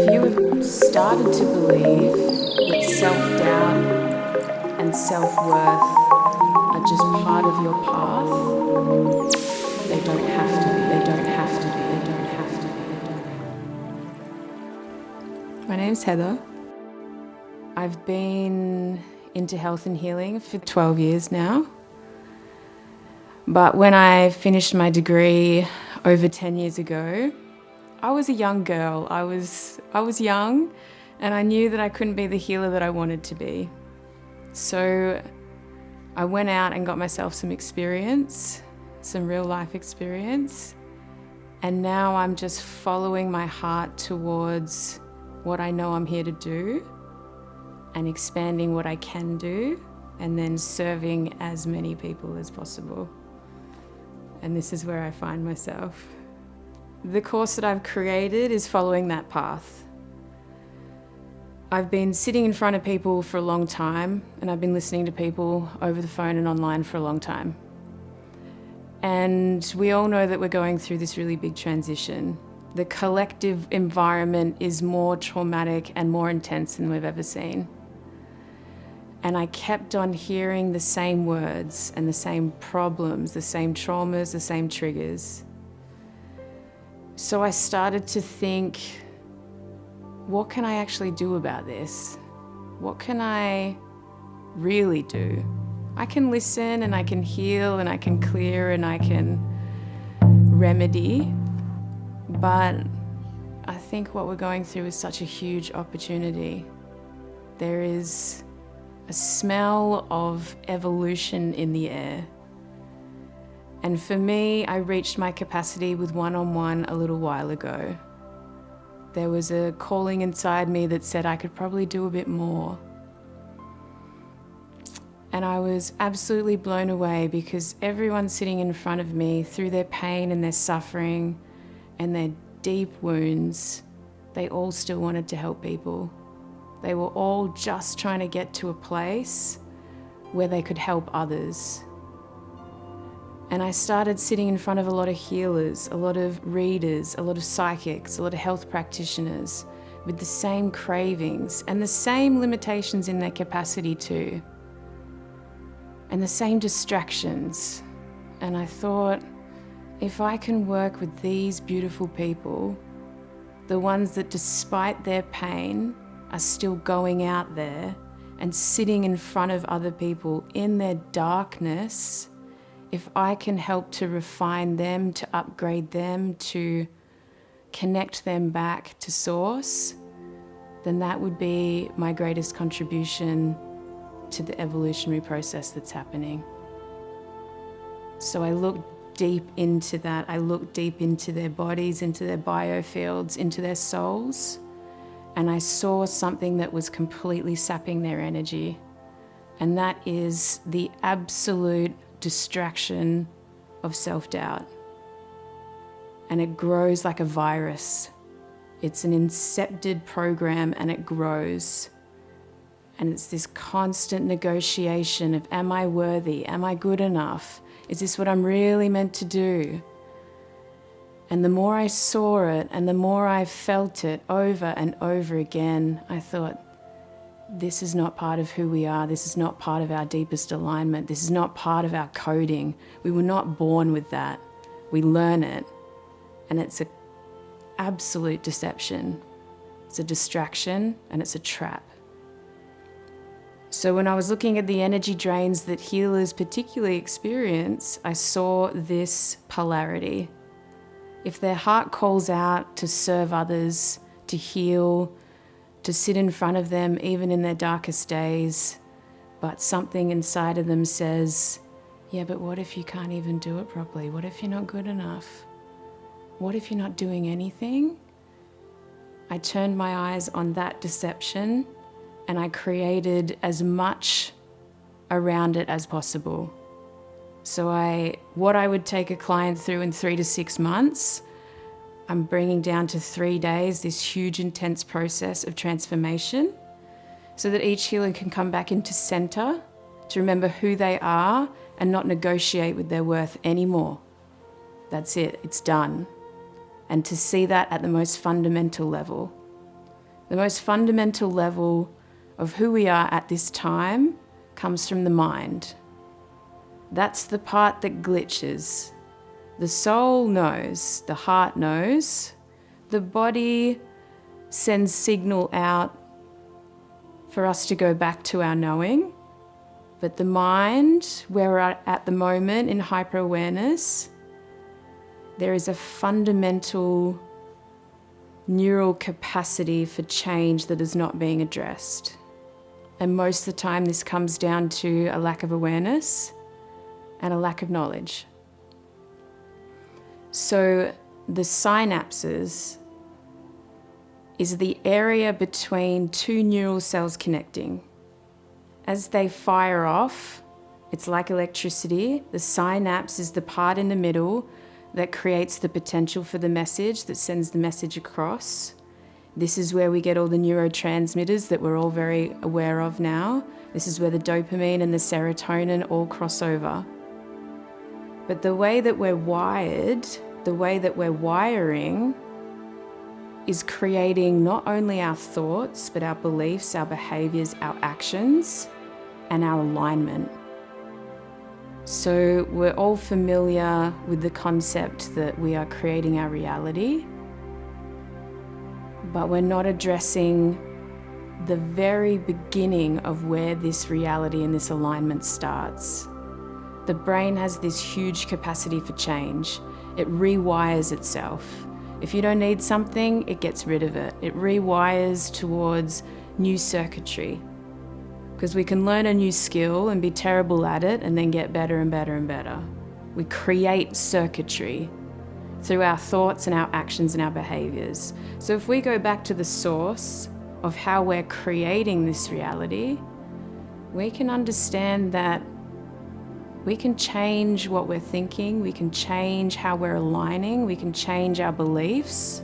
If you have started to believe that self-doubt and self-worth are just part of your path, they don't have to be, they don't have to be, they don't have to be, they don't have to be. My name's Heather. I've been into health and healing for 12 years now. But when I finished my degree over 10 years ago, I was a young girl. I was young, and I knew that I couldn't be the healer that I wanted to be. So I went out and got myself some experience, some real life experience, and now I'm just following my heart towards what I know I'm here to do and expanding what I can do, and then serving as many people as possible. And this is where I find myself. The course that I've created is following that path. I've been sitting in front of people for a long time, and I've been listening to people over the phone and online for a long time. And we all know that we're going through this really big transition. The collective environment is more traumatic and more intense than we've ever seen. And I kept on hearing the same words and the same problems, the same traumas, the same triggers. So I started to think, what can I actually do about this? What can I really do? I can listen and I can heal and I can clear and I can remedy, but I think what we're going through is such a huge opportunity. There is a smell of evolution in the air. And for me, I reached my capacity with one-on-one a little while ago. There was a calling inside me that said I could probably do a bit more. And I was absolutely blown away because everyone sitting in front of me, through their pain and their suffering and their deep wounds, they all still wanted to help people. They were all just trying to get to a place where they could help others. And I started sitting in front of a lot of healers, a lot of readers, a lot of psychics, a lot of health practitioners with the same cravings and the same limitations in their capacity too, and the same distractions. And I thought, if I can work with these beautiful people, the ones that despite their pain are still going out there and sitting in front of other people in their darkness, if I can help to refine them, to upgrade them, to connect them back to source, then that would be my greatest contribution to the evolutionary process that's happening. So I looked deep into that. I looked deep into their bodies, into their biofields, into their souls, and I saw something that was completely sapping their energy. And that is the absolute distraction of self-doubt. And it grows like a virus. It's an incepted program and it grows. And it's this constant negotiation of, am I worthy? Am I good enough? Is this what I'm really meant to do? And the more I saw it and the more I felt it over and over again, I thought, this is not part of who we are. This is not part of our deepest alignment. This is not part of our coding. We were not born with that. We learn it. And it's an absolute deception. It's a distraction and it's a trap. So when I was looking at the energy drains that healers particularly experience, I saw this polarity. If their heart calls out to serve others, to heal, to sit in front of them even in their darkest days, but something inside of them says, yeah, but what if you can't even do it properly? What if you're not good enough? What if you're not doing anything? I turned my eyes on that deception and I created as much around it as possible. So what I would take a client through in 3 to 6 months, I'm bringing down to 3 days, this huge intense process of transformation, so that each healer can come back into center, to remember who they are and not negotiate with their worth anymore. That's it, it's done. And to see that at the most fundamental level. The most fundamental level of who we are at this time comes from the mind. That's the part that glitches. The soul knows, the heart knows, the body sends signal out for us to go back to our knowing. But the mind, where we're at the moment in hyper-awareness, there is a fundamental neural capacity for change that is not being addressed. And most of the time this comes down to a lack of awareness and a lack of knowledge. So the synapses is the area between two neural cells connecting. As they fire off, it's like electricity. The synapse is the part in the middle that creates the potential for the message, that sends the message across. This is where we get all the neurotransmitters that we're all very aware of now. This is where the dopamine and the serotonin all cross over. But the way that we're wired, the way that we're wiring, is creating not only our thoughts, but our beliefs, our behaviors, our actions, and our alignment. So we're all familiar with the concept that we are creating our reality, but we're not addressing the very beginning of where this reality and this alignment starts. The brain has this huge capacity for change. It rewires itself. If you don't need something, it gets rid of it. It rewires towards new circuitry. Because we can learn a new skill and be terrible at it and then get better and better and better. We create circuitry through our thoughts and our actions and our behaviors. So if we go back to the source of how we're creating this reality, we can understand that we can change what we're thinking, we can change how we're aligning, we can change our beliefs,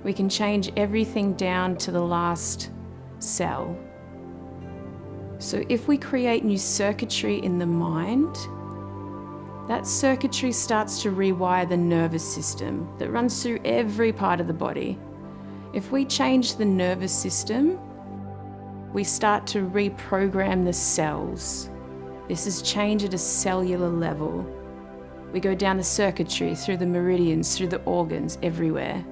we can change everything down to the last cell. So if we create new circuitry in the mind, that circuitry starts to rewire the nervous system that runs through every part of the body. If we change the nervous system, we start to reprogram the cells. This is change at a cellular level. We go down the circuitry, through the meridians, through the organs, everywhere.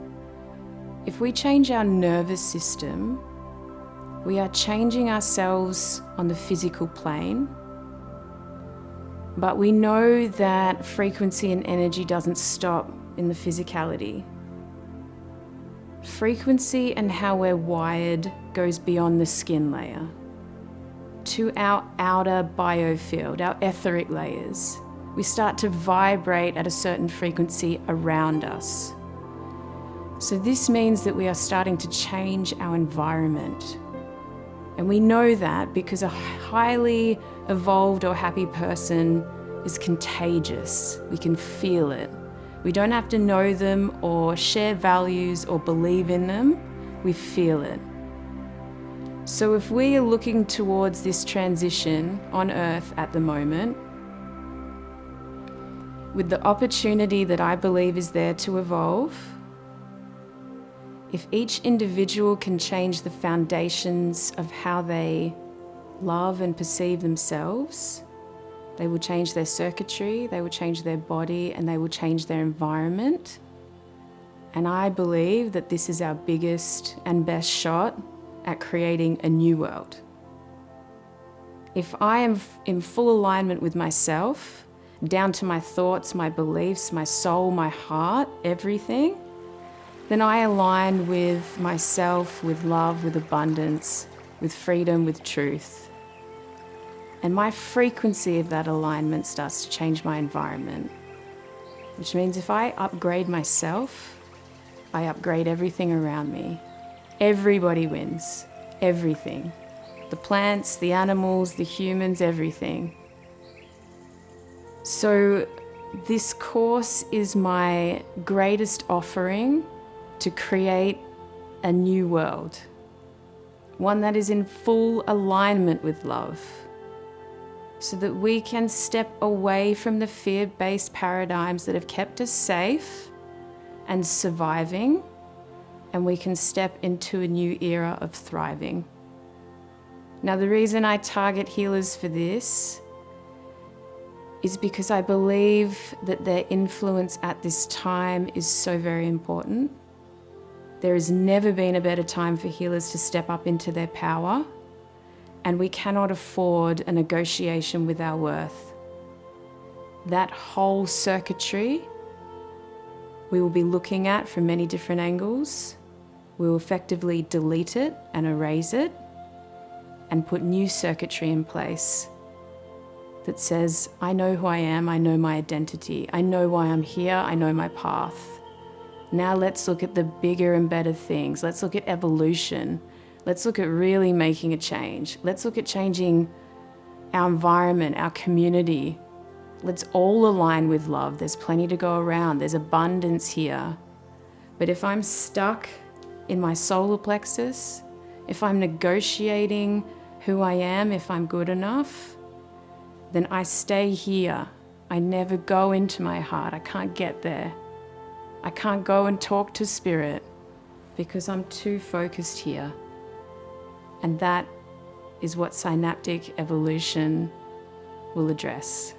If we change our nervous system, we are changing ourselves on the physical plane. But we know that frequency and energy doesn't stop in the physicality. Frequency and how we're wired goes beyond the skin layer to our outer biofield, our etheric layers. We start to vibrate at a certain frequency around us. So this means that we are starting to change our environment. And we know that because a highly evolved or happy person is contagious. We can feel it. We don't have to know them or share values or believe in them. We feel it. So if we are looking towards this transition on Earth at the moment, with the opportunity that I believe is there to evolve, if each individual can change the foundations of how they love and perceive themselves, they will change their circuitry, they will change their body, and they will change their environment. And I believe that this is our biggest and best shot at creating a new world. If I am in full alignment with myself, down to my thoughts, my beliefs, my soul, my heart, everything, then I align with myself, with love, with abundance, with freedom, with truth. And my frequency of that alignment starts to change my environment, which means if I upgrade myself, I upgrade everything around me. Everybody wins, everything. The plants, the animals, the humans, everything. So this course is my greatest offering to create a new world, one that is in full alignment with love, so that we can step away from the fear-based paradigms that have kept us safe and surviving, and we can step into a new era of thriving. Now, the reason I target healers for this is because I believe that their influence at this time is so very important. There has never been a better time for healers to step up into their power, and we cannot afford a negotiation with our worth. That whole circuitry we will be looking at from many different angles. We will effectively delete it and erase it and put new circuitry in place that says, I know who I am, I know my identity, I know why I'm here, I know my path. Now let's look at the bigger and better things. Let's look at evolution. Let's look at really making a change. Let's look at changing our environment, our community. Let's all align with love. There's plenty to go around. There's abundance here. But if I'm stuck in my solar plexus, if I'm negotiating who I am, if I'm good enough, then I stay here. I never go into my heart. I can't get there. I can't go and talk to spirit because I'm too focused here. And that is what synaptic evolution will address.